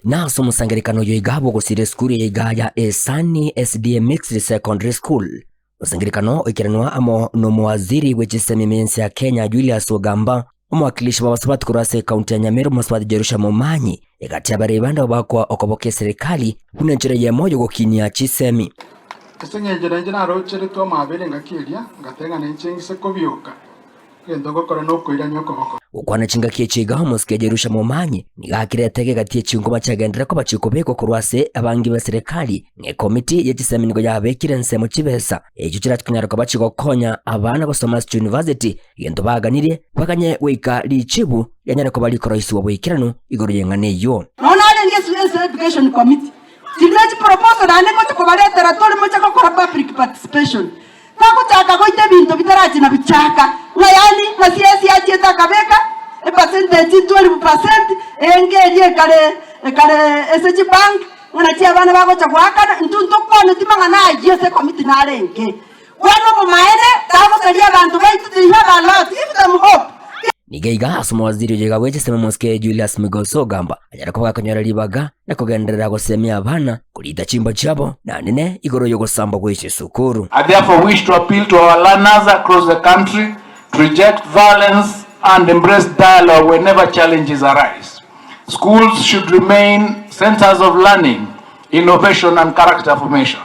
naso musangerikano yoigabo gusire skuru ya Esani SDA Mixed Secondary School. Musangerikano ikiranwa amo no mwaziri w'ekisemi mensi ya Kenya Julius Ogamba, umwakilishi wa wasabati kurase kaunti ya Nyamira musabati Jerusha Momanyi ikati abaribanda bakwa okoboke serikali kunenjera ya moyo gokinya chisemi Esengenjera njira arochere to mabere ngakiria ngatenga nenchengise kobyuka gendo gokora no kwira nyoko ukwana chinga kieciga homoske Jerusha Momanyi nigakiretege gatie chingoma chagendera ko bachikobeko kurwase abangi ba serikali nge komiti yechisemi nigo yabekire nsemo chibesa ejo kiratkunyara ko bachikokonya abana gosoma university gendo baganire bakanye weika lichibu yanyara ko bali koroisi wa bwikirano igoro yengane yo nona nge education committee tinachi proposal ane ko kubaletera tole mocha ko public participation kakutaka koite bintu bitarachi na bichaka ngayani na siasi achieta kabeka percentage 12% engeri kare SG bank unachi abana bako chakwaka ntunto kone timanga na yese committee na renge wano mu maene tabo kali abantu baitu tiha lot give them hope nigeiga asoma waziri yega weche sema moske Julius Migoso Gamba anyara ko bakanyora libaga na kugenderera gosemia abana kulita chimbo chabo na nene igoro yogo samba kweche sukuru. I therefore wish to appeal to our learners across the country to reject violence and embrace dialogue whenever challenges arise. Schools should remain centers of learning, innovation and character formation.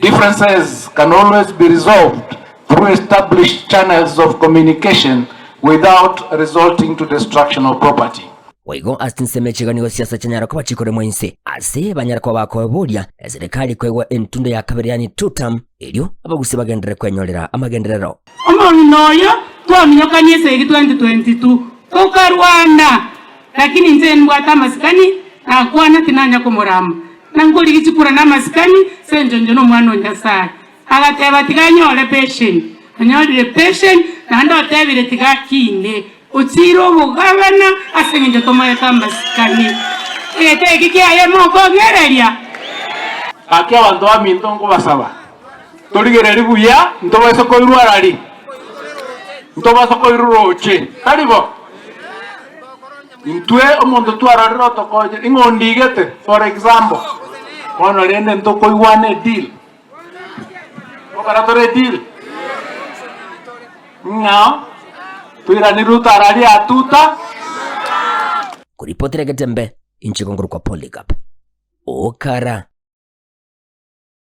Differences can always be resolved through established channels of communication without resulting to destruction of property. Waigo astinseme chiganigo siasa chanyara ko bachikore mwense ase banyara ko bakobolia serikali kwegwa entundo ya kabiriani tutam elio abaguse bagendere kwenyolera amagenderero omonnoyo twaminyokanye segi 2022 toka Rwanda lakini nze mbwata masikani akwana tinanya ko murama nangoli gichikura na masikani senjonjo no mwana onyasaye agateba tiganyole patient anyolire patient nando tebire tigakine utiro bugabana asengenje tomaye kamasikani ete kiki aye moko gereria ake abantu aminto ngo basaba toligere buya ntobaso ko irwarari ntobaso ko iruroche taribo intwe omuntu twarariro tokoje ingondigete for example ono lende ntoko iwane deal okaratore deal no tuira ni ruta rali atuta kuripotera Getembe inchikongoro kwa Polycarp Okara.